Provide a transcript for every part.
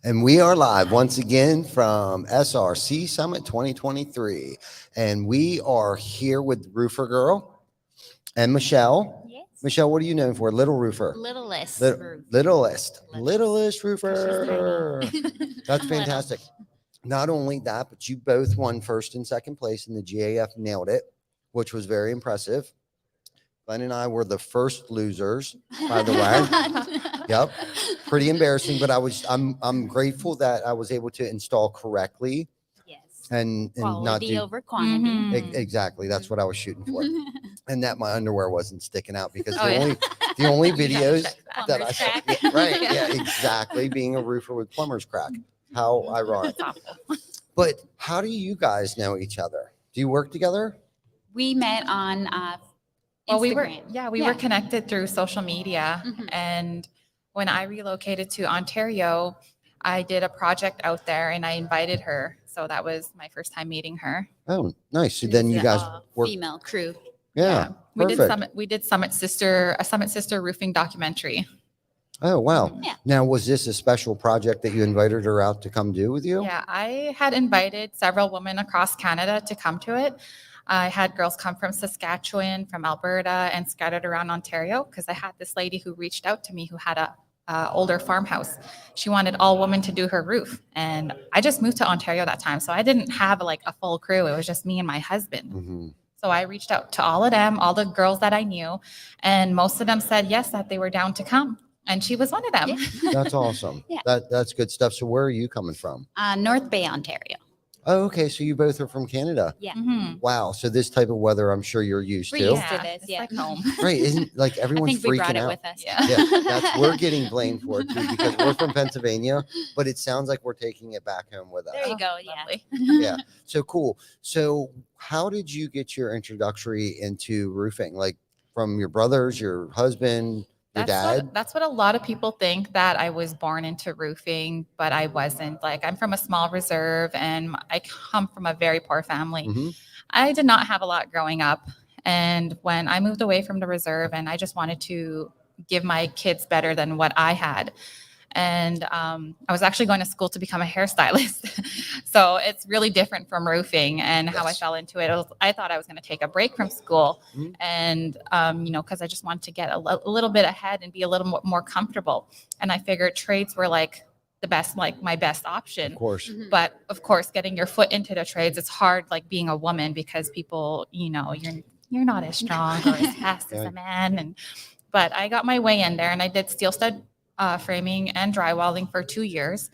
And we are live once again from SRC Summit 2023. And we are here with Roofer Girl and Michelle. Yes. Michelle, what are you known for? Little Roofer. Littlest. Littlest Roofer. That's fantastic. Not only that, but you both won first and second place in the GAF Nailed It, which was very impressive. Glenn and I were the first losers, by the way. Yep. Pretty embarrassing, but I'm grateful that I was able to install correctly. Yes. And not Quality do over quantity. exactly. That's what I was shooting for. And that my underwear wasn't sticking out because Oh, yeah. the only videos that I Plumber's saw, crack. right. Yeah, exactly. Being a roofer with plumber's crack. How ironic. But how do you guys know each other? Do you work together? We met on Well, Instagram. we were connected through social media. Mhm. And when I relocated to Ontario, I did a project out there and I invited her. So that was my first time meeting her. Oh, nice. So then you guys work. Female crew. Yeah. We Perfect. did a Summit Sister roofing documentary. Oh, wow. Yeah. Now, was this a special project that you invited her out to come do with you? Yeah, I had invited several women across Canada to come to it. I had girls come from Saskatchewan, from Alberta, and scattered around Ontario because I had this lady who reached out to me who had a older farmhouse. She wanted all women to do her roof, and I just moved to Ontario that time, so I didn't have like a full crew. It was just me and my husband. Mm-hmm. So I reached out to all of them, all the girls that I knew, and most of them said yes, that they were down to come, and she was one of them. Yeah. That's awesome. Yeah. That's good stuff. So where are you coming from? North Bay, Ontario. Oh, okay. So you both are from Canada. Yeah. Mhm. Wow. So this type of weather, I'm sure you're used We're to. used to this, It's yeah. like home. Right. Isn't like I everyone's think we brought freaking it out. with us. Yeah. Yeah, we're getting blamed for it too because we're from Pennsylvania, but it sounds like we're taking it back home with us. There you go. Oh, Yeah. lovely. Yeah. So cool. So how did you get your introductory into roofing? Like from your brothers, your husband, your dad? That's what a lot of people think, that I was born into roofing, but I wasn't. Like, I'm from a small reserve and I come from a very poor family. Mhm. I did not have a lot growing up. And when I moved away from the reserve, and I just wanted to give my kids better than what I had. And I was actually going to school to become a hairstylist. So it's really different from roofing and how I Yes. fell into it. I thought I was going to take a break from school Mhm. and, because I just wanted to get a little bit ahead and be a little more comfortable. And I figured trades were like the best, like my best option. Of course. Mhm. But of course, getting your foot into the trades, it's hard, like being a woman, because people, you're not as strong or as fast as Right. a man. But I got my way in there, and I did steel stud framing and drywalling for 2 years.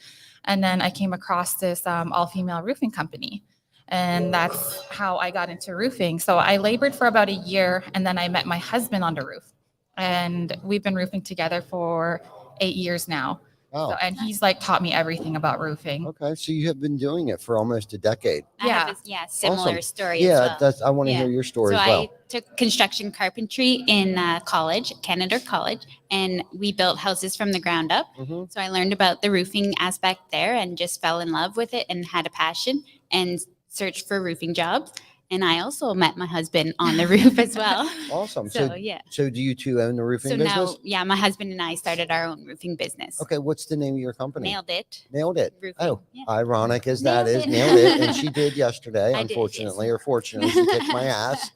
And then I came across this all-female roofing company. And that's how I got into roofing. So I labored for about a year, and then I met my husband on the roof. And we've been roofing together for 8 years now. Oh, And he's like taught me everything about roofing. okay. So you have been doing it for almost a decade. I have Yeah. a similar Awesome. story Yeah, as well. I want to Yeah. hear your story So as well. I took construction carpentry in college, Canada College, and we built houses from the ground up. Mhm. So I learned about the roofing aspect there and just fell in love with it and had a passion and searched for roofing jobs. And I also met my husband on the roof as well. Awesome. So yeah. So do you two own the roofing So business? now, yeah, my husband and I started our own roofing business. Okay. What's the name of your company? Nailed it. Nailed it. Roofing. Oh, Yeah. ironic as that Nailed is, it. nailed it. And she did yesterday, I did, yes. unfortunately, or fortunately, she kicked my ass.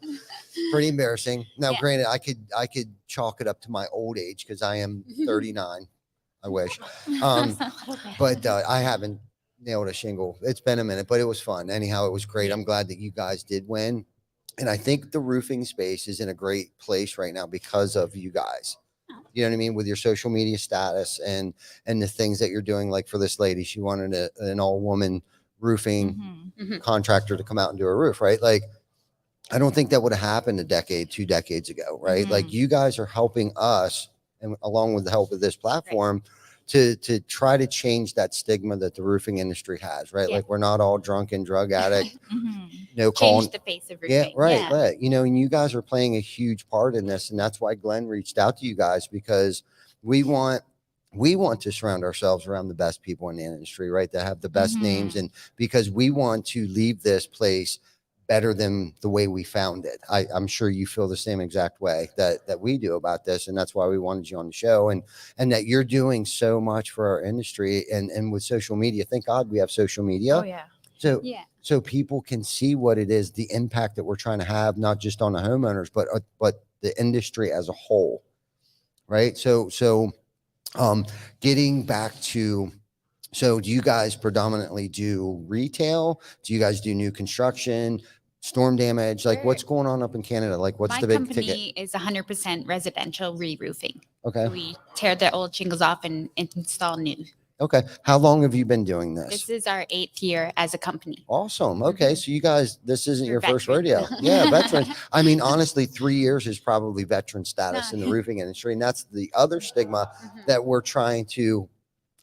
Pretty embarrassing. Now, Yeah. granted, I could chalk it up to my old age because I am 39. I wish. But I haven't nailed a shingle. It's been a minute, but it was fun. Anyhow, it was great. I'm glad that you guys did win. And I think the roofing space is in a great place right now because of you guys. You know what I mean? With your social media status and the things that you're doing. Like for this lady, she wanted an all woman roofing Mhm. contractor to come out and do a roof, right? Like, I don't think that would have happened a decade, 2 decades ago, right? Like you guys are helping us, and along with the help of this platform, to try to change that stigma that the roofing industry has, right? Yeah. Like we're not all drunken drug addict, Mhm. no calling. Changed the face of roofing. Yeah, right, Yeah. right. And you guys are playing a huge part in this, and that's why Glenn reached out to you guys, because we want to surround ourselves around the best people in the industry, right? That have the best names, and because we want to leave this place better than the way we found it. I'm sure you feel the same exact way that we do about this. And that's why we wanted you on the show, and that you're doing so much for our industry, and with social media. Thank God we have social media. Oh yeah. So, Yeah. so people can see what it is, the impact that we're trying to have, not just on the homeowners, but the industry as a whole. Right. Getting back to, so do you guys predominantly do retail? Do you guys do new construction, storm damage? Like, what's going on up in Canada? Like, what's My the big company ticket? is 100% residential re-roofing. Okay. We tear the old shingles off and install new. Okay. How long have you been doing This this? is our 8th year as a company. Awesome. Okay. So you guys, this isn't We're your first veterans. rodeo. Yeah. Veterans. I mean, honestly, 3 years is probably veteran status No. in the roofing industry. And that's the other stigma Mhm. that we're trying to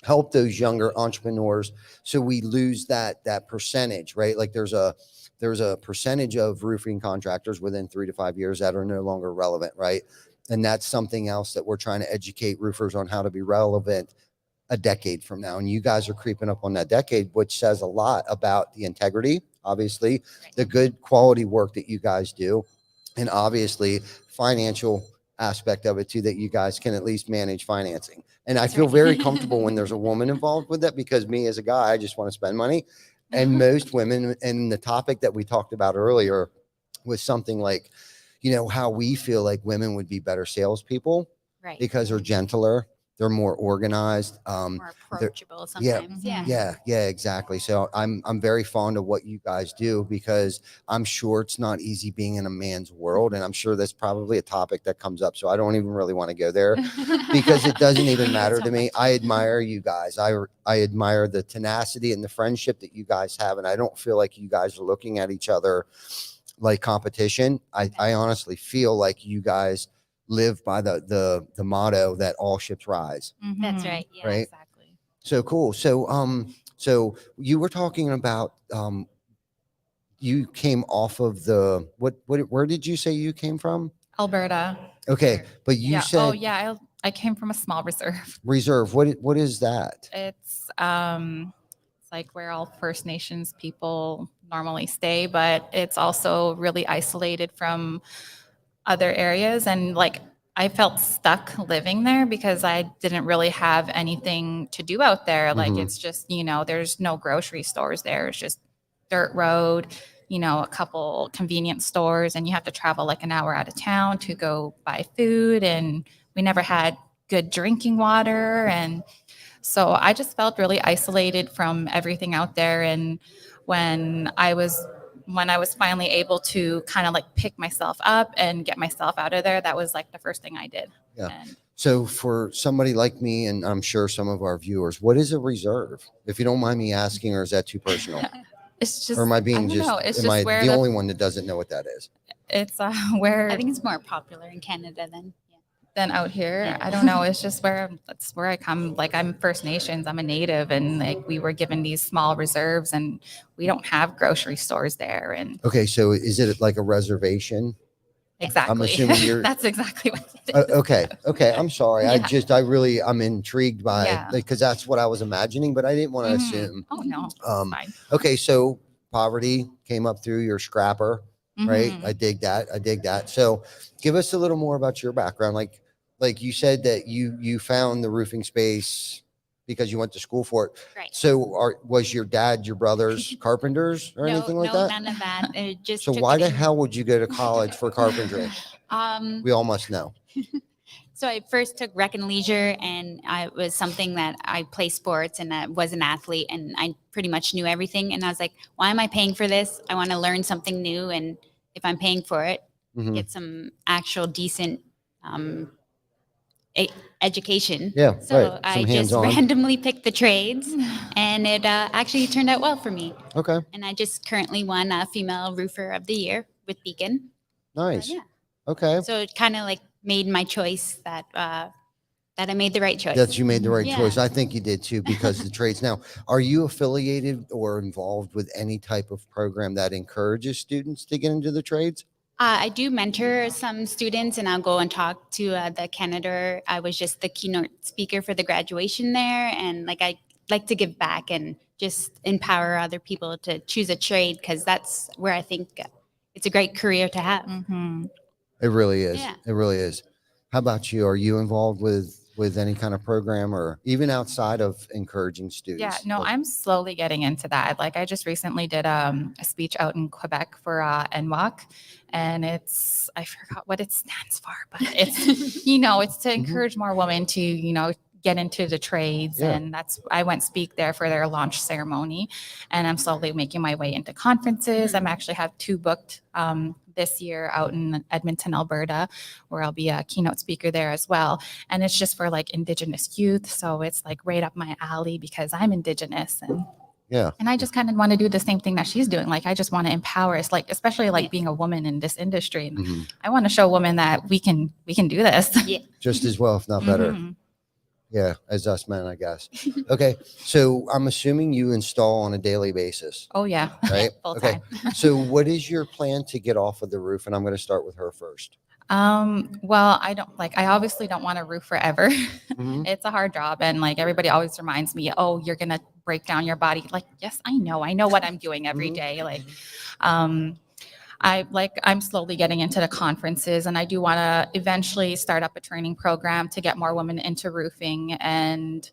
help those younger entrepreneurs, so we lose that percentage, right? Like there's a percentage of roofing contractors within 3 to 5 years that are no longer relevant, right? And that's something else that we're trying to educate roofers on, how to be relevant a decade from now. And you guys are creeping up on that decade, which says a lot about the integrity, obviously, the good quality work that you guys do, and obviously financial aspect of it too, that you guys can at least manage financing. And I That's feel right. very comfortable when there's a woman involved with that, because me as a guy, I just want to spend money. And most women, and the topic that we talked about earlier was something like, how we feel like women would be better salespeople Right. because they're gentler, they're more organized. More approachable yeah, sometimes. Yeah. Yeah, exactly. So I'm very fond of what you guys do, because I'm sure it's not easy being in a man's world, and I'm sure that's probably a topic that comes up. So I don't even really want to go there, because it doesn't even matter to me. I admire you guys. I admire the tenacity and the friendship that you guys have, and I don't feel like you guys are looking at each other like competition. I honestly feel like you guys live by the motto that all ships rise. That's Mhm. right. Yeah. Right. Exactly. So cool. So you were talking about, you came off of the, where did you say you came from? Alberta. Okay. But you Yeah. said Oh yeah. I came from a small reserve. reserve. What is that? It's like where all First Nations people normally stay, but it's also really isolated from other areas. And like I felt stuck living there because I didn't really have anything to do out there. Like Mhm. it's just, there's no grocery stores there. It's just dirt road, a couple convenience stores, and you have to travel like an hour out of town to go buy food. And we never had good drinking water. And so I just felt really isolated from everything out there. And when I was finally able to kind of like pick myself up and get myself out of there, that was like the first thing I did. Yeah. And So for somebody like me, and I'm sure some of our viewers, what is a reserve? If you don't mind me asking, or is that too personal? it's just, Or am I being don't just, know. It's am just I where the only one that doesn't know what that is? it's where I think it's more popular in Canada than. Yeah. than out here. Yeah. I don't know. It's just that's where I come. Like I'm First Nations, I'm a native, and like we were given these small reserves, and we don't have grocery stores there. And Okay. So is it like a reservation? exactly, assuming you're- that's exactly what it is. Okay. I'm sorry. Yeah. I'm intrigued by, Yeah. because that's what I was imagining, but I didn't want to Mhm. assume. Oh no, it's Um, fine. Okay. So poverty came up through your scrapper, right? Mhm. I dig that. So give us a little more about your background. Like you said that you found the roofing space because you went to school for it. Right. So was your dad, your brothers carpenters or anything like that? None of that. It just So took why it the in. hell would you go to college for carpentry? We all must know. So I first took rec and leisure, and it was something that I play sports, and I was an athlete, and I pretty much knew everything. And I was like, why am I paying for this? I want to learn something new, and if I'm paying for it, Mhm. get some actual decent education. Yeah, So right. Some I just hands-on. randomly picked the trades, and it actually turned out well for me. Okay. And I just currently won a Female Roofer of the Year with Beacon. Nice. Yeah. Okay. So it kind of like made my choice that I made the right choice. That you made the right Yeah. choice. I think you did too, because the trades. Now, are you affiliated or involved with any type of program that encourages students to get into the trades? I do mentor some students, and I'll go and talk to the Canada. I was just the keynote speaker for the graduation there, and I like to give back and just empower other people to choose a trade, because that's where I think it's a great career to have. Mhm. It really is. Yeah. It really is. How about you? Are you involved with any kind of program or even outside of encouraging Yeah, students? no, Like, I'm slowly getting into that. Like I just recently did a speech out in Quebec for NWAC, and I forgot what it stands for, but it's it's to encourage more women to get into the trades, Yeah. and I went speak there for their launch ceremony, and I'm slowly making my way into conferences. I'm actually have 2 booked this year out in Edmonton, Alberta, where I'll be a keynote speaker there as well. And it's just for like Indigenous youth. So it's like right up my alley because I'm Indigenous yeah. and I just kind of want to do the same thing that she's doing. Like I just want to empower us, like especially like Yeah. being a woman in this industry. And Mhm. I want to show women that we can do this. Yeah. Just as well, if not better. Mhm. Yeah, as us men, I guess. Okay, so I'm assuming you install on a daily basis, Oh yeah. right? Full Okay. time. So what is your plan to get off of the roof? And I'm going to start with her first. Well, I obviously don't want to roof forever. Mhm. It's a hard job. And like everybody always reminds me, oh, you're going to break down your body. Like, yes, I know what I'm doing every Mhm. day. Like, I'm slowly getting into the conferences and I do want to eventually start up a training program to get more women into roofing. And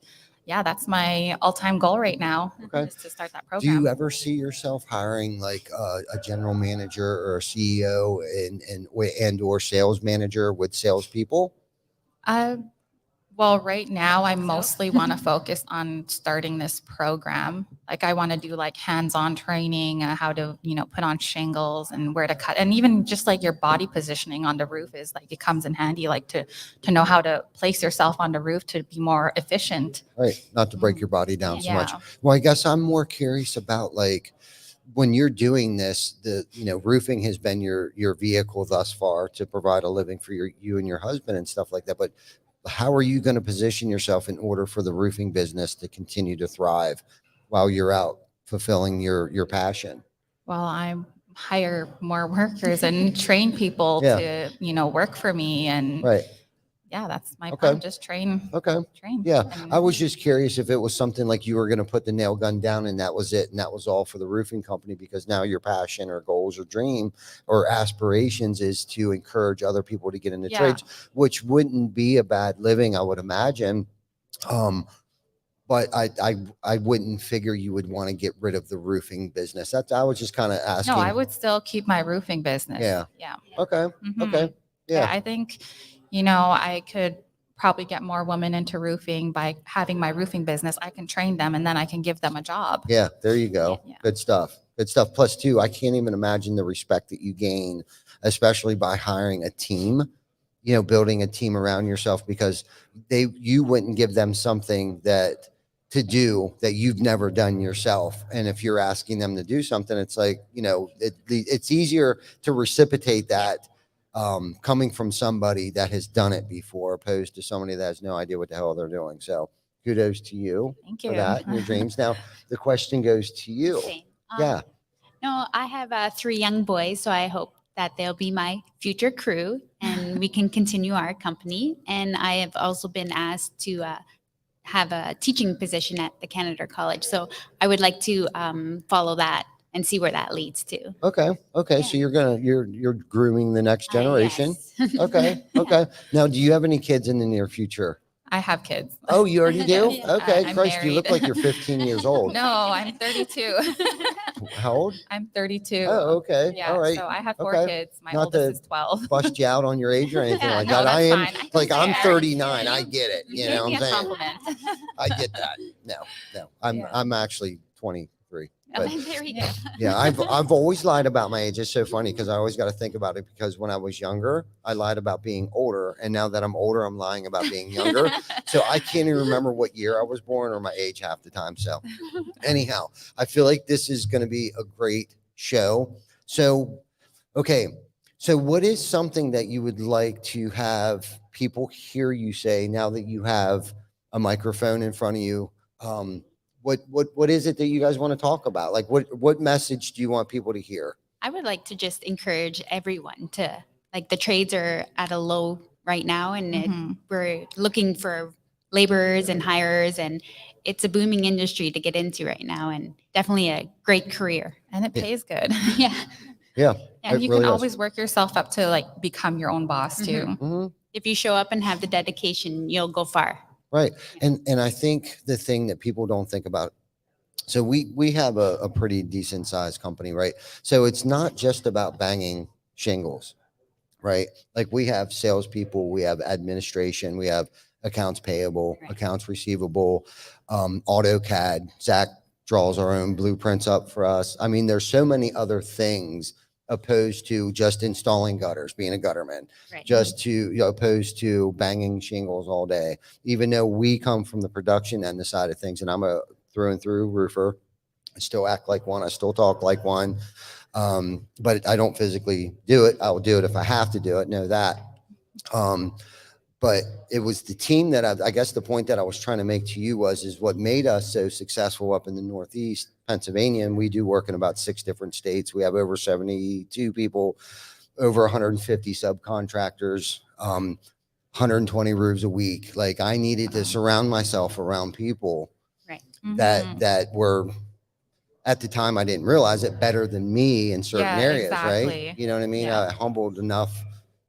yeah, that's my all-time goal right now Okay. is to start that Do you program. ever see yourself hiring like a general manager or a CEO and or sales manager with salespeople? Uh, Well, right now I mostly want to focus on starting this program. Like I want to do like hands-on training, how to, put on shingles and where to cut. And even just like your body positioning on the roof is like, it comes in handy, like to know how to place yourself on the roof to be more efficient. Right. Not to break your body down so much. Yeah. Well, I guess I'm more curious about like when you're doing this, roofing has been your vehicle thus far to provide a living for you and your husband and stuff like that. But how are you going to position yourself in order for the roofing business to continue to thrive while you're out fulfilling your passion? Well, I hire more workers and train people Yeah. to, work for me. And Right. yeah, that's my Okay. plan. Just train. Okay. Train. Yeah. And- I was just curious if it was something like you were going to put the nail gun down and that was it. And that was all for the roofing company, because now your passion or goals or dream or aspirations is to encourage other people to get into Yeah. trades, which wouldn't be a bad living, I would imagine. But I wouldn't figure you would want to get rid of the roofing business. I was just kind of asking. No, I would still keep my roofing business. Yeah. Yeah. Okay. Mhm. Okay. Yeah, Yeah. I think, I could probably get more women into roofing by having my roofing business. I can train them and then I can give them a job. Yeah, there you go. Yeah. Good stuff. Good stuff. Plus, too, I can't even imagine the respect that you gain, especially by hiring a team, building a team around yourself, because you wouldn't give them something to do that you've never done yourself. And if you're asking them to do something, it's like, it's easier to reciprocate that coming from somebody that has done it before, opposed to somebody that has no idea what the hell they're doing. So kudos to you Thank for you. that and your dreams. Now, the question goes to you. Same. Yeah. No, I have 3 young boys, so I hope that they'll be my future crew and we can continue our company. And I have also been asked to have a teaching position at the Canada College. So I would like to follow that and see where that leads to. Okay. Okay. So you're grooming the next generation. Yes. Okay. Okay. Now, do you have any kids in the near future? I have kids. Oh, you already do? Yeah. Okay. I'm Christ, you look married. like you're 15 years old. No, I'm 32. How old? I'm 32. Oh, okay. Yeah. All right. So I have 4 Okay. kids. My Not oldest is 12. Bust you out on your age or anything Yeah, like no, that. I that's am fine. I like, I'm compare. 39. I get it. You know Give what me I'm a saying? compliment. I get that. No. I'm actually 23. But There we go. yeah, I've always lied about my age. It's so funny because I always got to think about it, because when I was younger, I lied about being older, and now that I'm older, I'm lying about being younger. So I can't even remember what year I was born or my age half the time. So anyhow, I feel like this is going to be a great show. So, okay. So what is something that you would like to have people hear you say now that you have a microphone in front of you? What is it that you guys want to talk about? Like what message do you want people to hear? I would like to just encourage everyone to, like, the trades are at a low right now, and Mhm. we're looking for laborers and hirers, and it's a booming industry to get into right now, and definitely a great career. And it Yeah. pays good. Yeah. Yeah. Yeah, And it you really can is. always work yourself up to like become your own boss too. Mhm. If you show up and have the dedication, you'll go far. Right. And I think the thing that people don't think about, so we have a pretty decent sized company, right? So it's not just about banging shingles, right? Like we have salespeople, we have administration, we have accounts payable, Right. accounts receivable, AutoCAD. Zach draws our own blueprints up for us. I mean, there's so many other things opposed to just installing gutters, being a gutterman, Right. just to, you know, opposed to banging shingles all day. Even though we come from the production end the side of things, and I'm a through and through roofer. I still act like one. I still talk like one. But I don't physically do it. I will do it if I have to do it. Know that. But it was the team that I guess the point that I was trying to make to you is what made us so successful up in the Northeast Pennsylvania. And we do work in about 6 different states. We have over 72 people, over 150 subcontractors, 120 roofs a week. Like I needed to surround myself around people Right. that were, at the time I didn't realize it, better than me in certain Yeah, areas, exactly. right? You know what I mean? Yeah. Humbled enough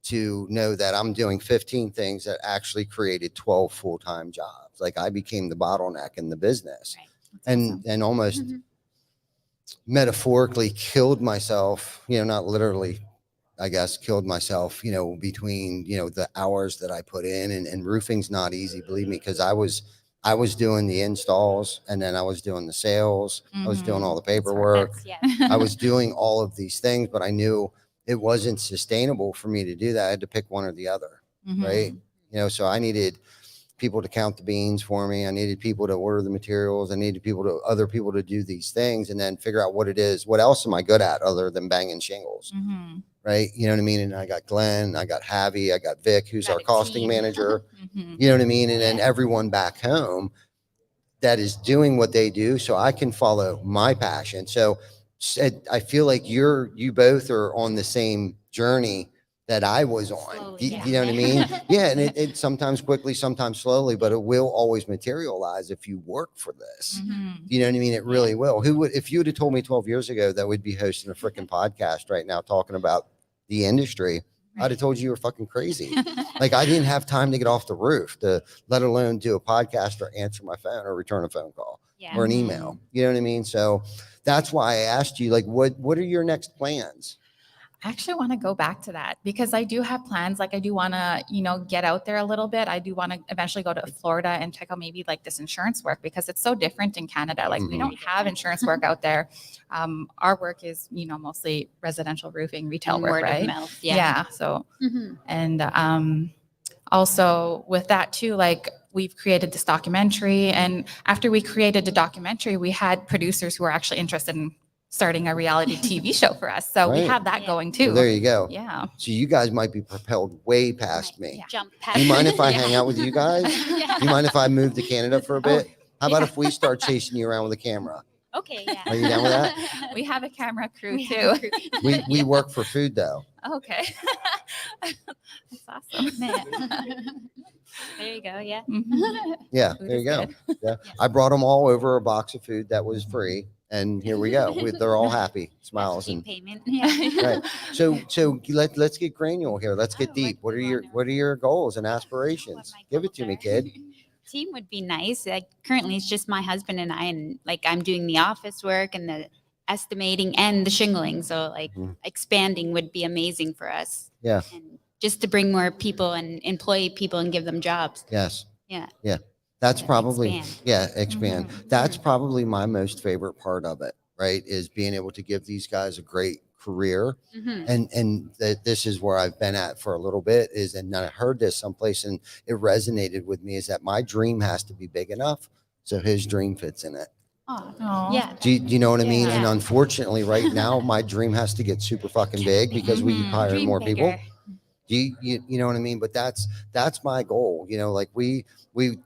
to know that I'm doing 15 things that actually created 12 full-time jobs. Like I became the bottleneck in the business. Right. And almost metaphorically killed myself, you know, not literally, I guess, killed myself, you know, between, you know, the hours that I put in, and roofing's not easy, believe me, because I was doing the installs, and then I was doing the sales. I was doing all the paperwork. That's, yeah. I was doing all of these things, but I knew it wasn't sustainable for me to do that. I had to pick one or the other, right? You know, so I needed people to count the beans for me. I needed people to order the materials. I needed other people to do these things, and then figure out what it is. What else am I good at other than banging shingles? Right. You know what I mean? And I got Glenn, I got Javi, I got Vic, who's Got our a costing team. manager. You know what I mean? And then everyone back home that is doing what they do, so I can follow my passion. So I feel like you both are on the same journey that I was on. Slowly You know what I getting mean? there. Yeah. And it sometimes quickly, sometimes slowly, but it will always materialize if you work for this. You know what I mean? It really will. Who would, if you would have told me 12 years ago that we'd be hosting a freaking podcast right now talking about the industry, I'd have told you were fucking crazy. Like I didn't have time to get off the roof to let alone do a podcast or answer my phone or return a phone call Yeah. or an email. You know what I mean? So that's why I asked you, like, what are your next plans? I actually want to go back to that because I do have plans. Like I do want to, you know, get out there a little bit. I do want to eventually go to Florida and check out maybe like this insurance work because it's so different in Canada. Like we don't have insurance work out there. Our work is, you know, mostly residential roofing, retail And work, word of right? mouth. Yeah. So, Mhm. and also with that too, like we've created this documentary, and after we created the documentary, we had producers who were actually interested in starting a reality TV show for us. So we Right. have that Yeah. going So too. there you go. Yeah. So you guys might be propelled way past me. Yeah. Jump past. Do you mind if I Yeah. hang out with you guys? Yeah. Do you mind if I move to Canada for a bit? How about yeah. if we start chasing you around with a camera? Okay. Yeah. Are you down with that? We have a camera crew We too. have a crew. We work for food though. Okay. That's awesome. There you go. Yeah. Mhm. Yeah, Food there is you go. good. Yeah. I brought them all over a box of food that was free, and here we go. They're all happy, smiles, Cheap and payment. Yeah. right. So let's get granular here. Let's get Oh, deep. what do you wanna know? What are your goals and What aspirations? my Give it goals to me, are. kid. Team would be nice. Like currently it's just my husband and I, and like I'm doing the office work and the estimating and the shingling. So like Mhm. expanding would be amazing for us. Yeah. And just to bring more people and employ people and give them jobs. Yes. Yeah. Yeah. That's probably Expand. expand. That's probably my most favorite part of it, right? Is being able to give these guys a great career. Mhm. And this is where I've been at for a little bit is, and I heard this someplace and it resonated with me, is that my dream has to be big enough so his dream fits in it. Oh, Aw. yeah. Do you know what I mean? And Yeah. unfortunately right now my dream has to get super fucking big because we Mhm. hire Dream more people. bigger. Do you know what I mean? But that's my goal. You know, like we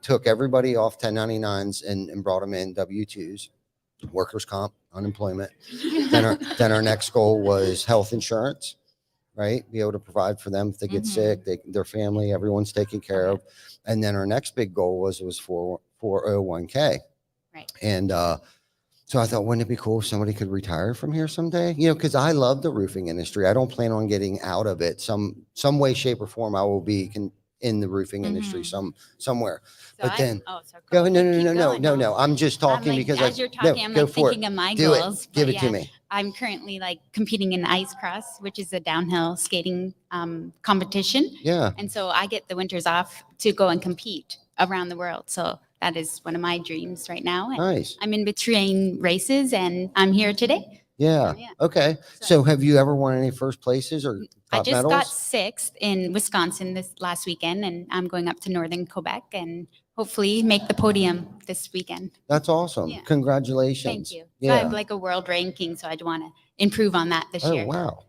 took everybody off 1099s and brought them in W-2s, workers' comp, unemployment. Then our next goal was health insurance, right? Be able to provide for them if they get Mhm. sick, their family, everyone's taken care of. And then our next big goal was for 401k. Right. And So I thought, wouldn't it be cool if somebody could retire from here someday? Because I love the roofing industry. I don't plan on getting out of it. Some way, shape, or form, I will be in the roofing industry somewhere. So But then so go ahead. No, no, keep no, no, going, no, no. I'm just talking like, because as you're talking, I'm go like for thinking it. of my Do goals. it. Give but it to me. I'm currently like competing in ice cross, which is a downhill skating competition. Yeah. And so I get the winters off to go and compete around the world. So that is one of my dreams right now. And Nice. I'm in between races and I'm here today. Yeah. So, yeah. Okay. So have you ever won any first places or I top just medals? got sixth in Wisconsin this last weekend, and I'm going up to northern Quebec and hopefully make the podium this weekend. That's awesome. Yeah. Congratulations. Thank you. So Yeah. I have like a world ranking, so I'd want to improve on that this Oh, year. wow.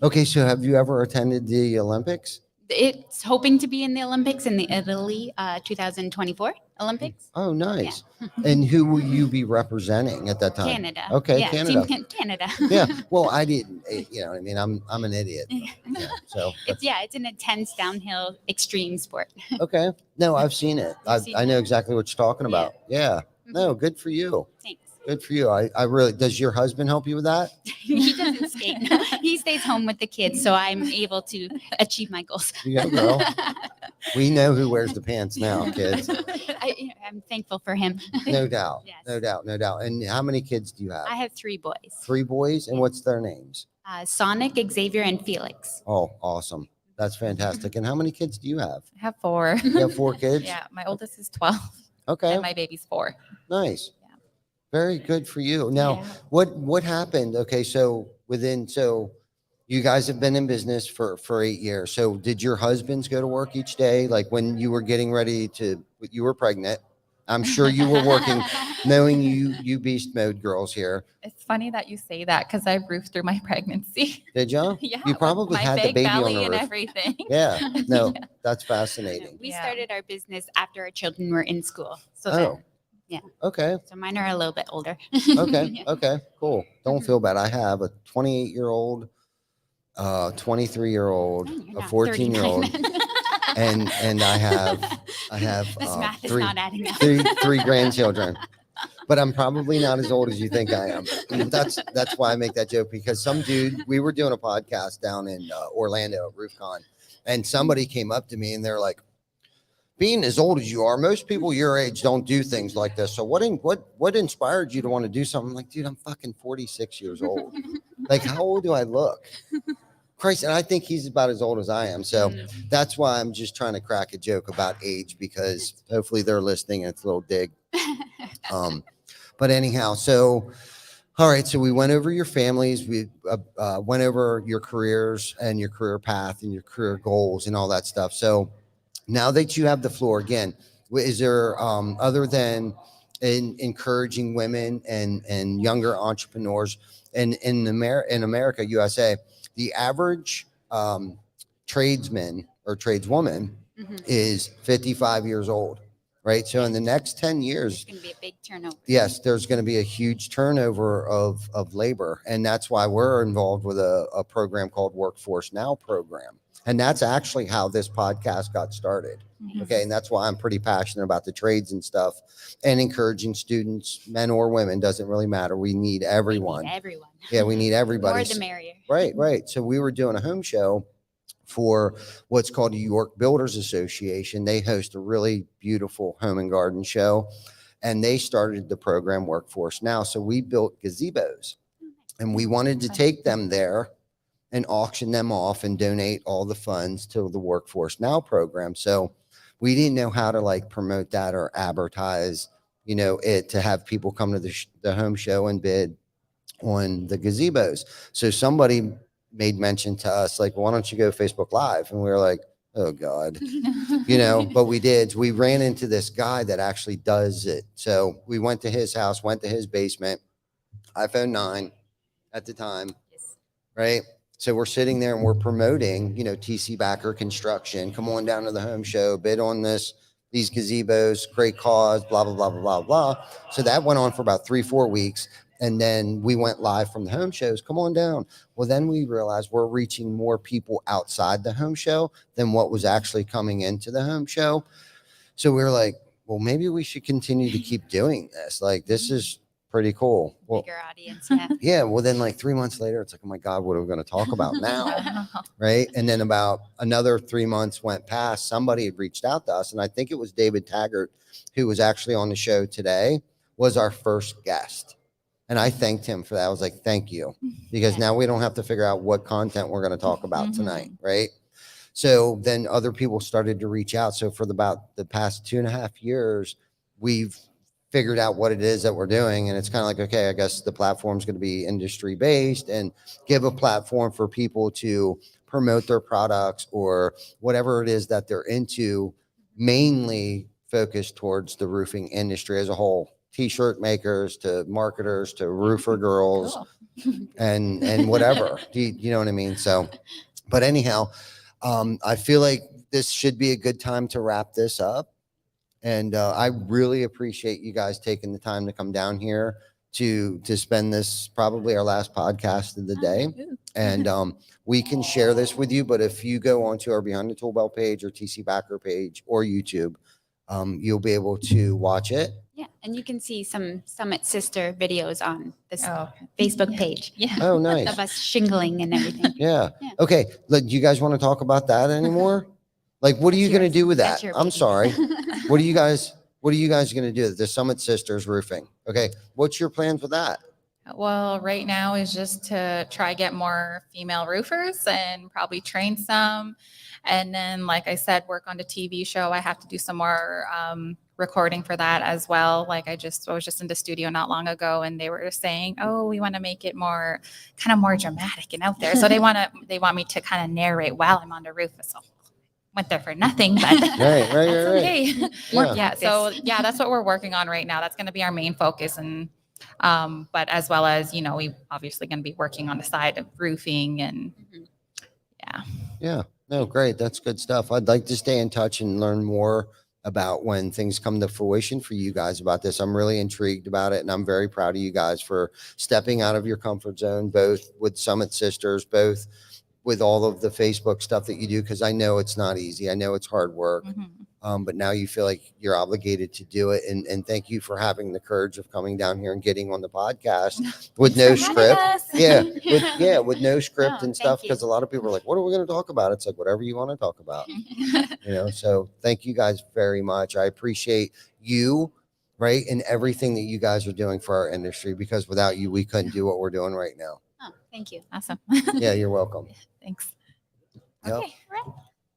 Okay. So have you ever attended the Olympics? It's hoping to be in the Olympics in the Italy 2024 Olympics. Oh, nice. And who will you be representing at that time? Canada. Okay, Yeah, Canada. Team Canada. Yeah. Well, I didn't. You know what I mean? I'm an idiot. Yeah, so It's an intense downhill extreme sport. okay. No, I've seen it. You've seen I know it? exactly what you're talking about. Yeah. No, good for you. Thanks. Good for you. I really. Does your husband help you with that? He doesn't skate. No. He stays home with the kids, so I'm able to achieve my goals. You go, girl. We know who wears the pants now, kids. I'm thankful for him. No doubt. Yes. No doubt. No doubt. And how many kids do you have? I have 3 boys. 3 boys, and what's their names? Sonic, Xavier, and Felix. Oh, awesome. That's fantastic. And how many kids do you have? I have 4. You have 4 kids? Yeah, my oldest is 12 Okay. and my baby's 4. Nice. Yeah. Very good for you. Now, Yeah. what happened? Okay, so you guys have been in business for 8 years. So did your husbands go to work each day? Like when you were getting ready you were pregnant. I'm sure you were working, knowing you beast mode girls here. It's funny that you say that because I roofed through my pregnancy. Did you? Yeah, You with probably my had the big baby on belly the and roof. everything. Yeah. No, Yeah. that's fascinating. We Yeah. started our business after our children were in school. So Oh. yeah. Okay. So mine are a little bit older. Okay. Yeah. Okay. Cool. Don't feel bad. I have a 28-year-old, 23-year-old, Man, you're a not 14-year-old, 39. and I have This math is three not adding up. three grandchildren. But I'm probably not as old as you think I am. And that's why I make that joke, because some dude, we were doing a podcast down in Orlando at RoofCon, and somebody came up to me and they're like, being as old as you are, most people your age don't do things like this. So what inspired you to want to do something? I'm like, dude, I'm fucking 46 years old. Like, how old do I look? Christ, and I think he's about as old as I am. So that's why I'm just trying to crack a joke about age, because hopefully they're listening and it's a little dig. But anyhow, so all right, so we went over your families, we went over your careers and your career path and your career goals and all that stuff. So now that you have the floor again, is there other than encouraging women and younger entrepreneurs in America, USA, the average tradesman or tradeswoman is 55 years old, right? So in the next 10 years, It's going to be a big turnover. yes, there's going to be a huge turnover of labor. And that's why we're involved with a program called Workforce Now program. And that's actually how this podcast got started. Okay. And that's why I'm pretty passionate about the trades and stuff, and encouraging students, men or women, doesn't really matter. We need everyone. We need everyone. Yeah, we need everybody. More the merrier. Right. So we were doing a home show for what's called the York Builders Association. They host a really beautiful home and garden show, and they started the program Workforce Now. So we built gazebos, and we wanted to take them there and auction them off and donate all the funds to the Workforce Now program. So we didn't know how to like promote that or advertise, it to have people come to the home show and bid on the gazebos. So somebody made mention to us, like, why don't you go Facebook Live? And we were like, oh God, but we did. We ran into this guy that actually does it. So we went to his house, went to his basement, iPhone 9 at the time, right? So we're sitting there and we're promoting, TC Backer Construction. Come on down to the home show, bid on these gazebos, great cause, blah, blah, blah, blah, blah, blah. So that went on for about 3-4 weeks. And then we went live from the home shows. Come on down. Well, then we realized we're reaching more people outside the home show than what was actually coming into the home show. So we were like, well, maybe we should continue to keep doing this. Like, this is Pretty cool. Well, Bigger audience. Yeah. yeah. Well, then like 3 months later, it's like, oh my God, what are we going to talk about now? Right. And then about another 3 months went past. Somebody had reached out to us. And I think it was David Taggart, who was actually on the show today, was our first guest. And I thanked him for that. I was like, thank you. Because Yeah. now we don't have to figure out what content we're going to talk about Mhm. tonight. Right. So then other people started to reach out. So for about the past 2.5 years, we've figured out what it is that we're doing. And it's kind of like, okay, I guess the platform's going to be industry based and give a platform for people to promote their products or whatever it is that they're into, mainly focused towards the roofing industry as a whole. T-shirt makers to marketers to roofer girls Cool. and whatever. You know what I mean? So, but anyhow, I feel like this should be a good time to wrap this up. And I really appreciate you guys taking the time to come down here to spend this probably our last podcast of the day. And we can share this with you. But if you go onto our Behind the Tool Belt page or TC Backer page or YouTube, you'll be able to watch it. Yeah. And you can see some Summit sister videos on this Oh, Facebook page. Yeah. Oh, nice. Of us shingling and everything. Yeah. Yeah. Okay. Look, do you guys want to talk about that anymore? Like, what are you That's going to yours. do with That's that? your I'm baby. sorry. What are you guys going to do? The Summit Sisters Roofing. Okay. What's your plans with that? well, right now is just to try get more female roofers and probably train some. And then, like I said, work on the TV show. I have to do some more recording for that as well. Like I was just in the studio not long ago and they were saying, oh, we want to make it more kind of more dramatic and out there. So they want me to kind of narrate while I'm on the roof. So went there for nothing, but Right. that's okay. Yeah. Yeah. So yeah, that's what we're working on right now. That's going to be our main focus. And but as well as, we obviously going to be working on the side of roofing and Mhm. yeah. Yeah. No, great. That's good stuff. I'd like to stay in touch and learn more about when things come to fruition for you guys about this. I'm really intrigued about it. And I'm very proud of you guys for stepping out of your comfort zone, both with Summit Sisters, both with all of the Facebook stuff that you do. Cause I know it's not easy. I know it's hard work. Mhm. But now you feel like you're obligated to do it. And thank you for having the courage of coming down here and getting on the podcast with no Thanks for script. having us. Yeah, with no script No, and stuff. thank you. Because a lot of people are like, what are we going to talk about? It's like, whatever you want to talk about, so thank you guys very much. I appreciate you, right? And everything that you guys are doing for our industry, because without you, we couldn't do what we're doing right now. Oh, thank you. Awesome. Yeah, you're welcome. Thanks. Yep. Okay. Right.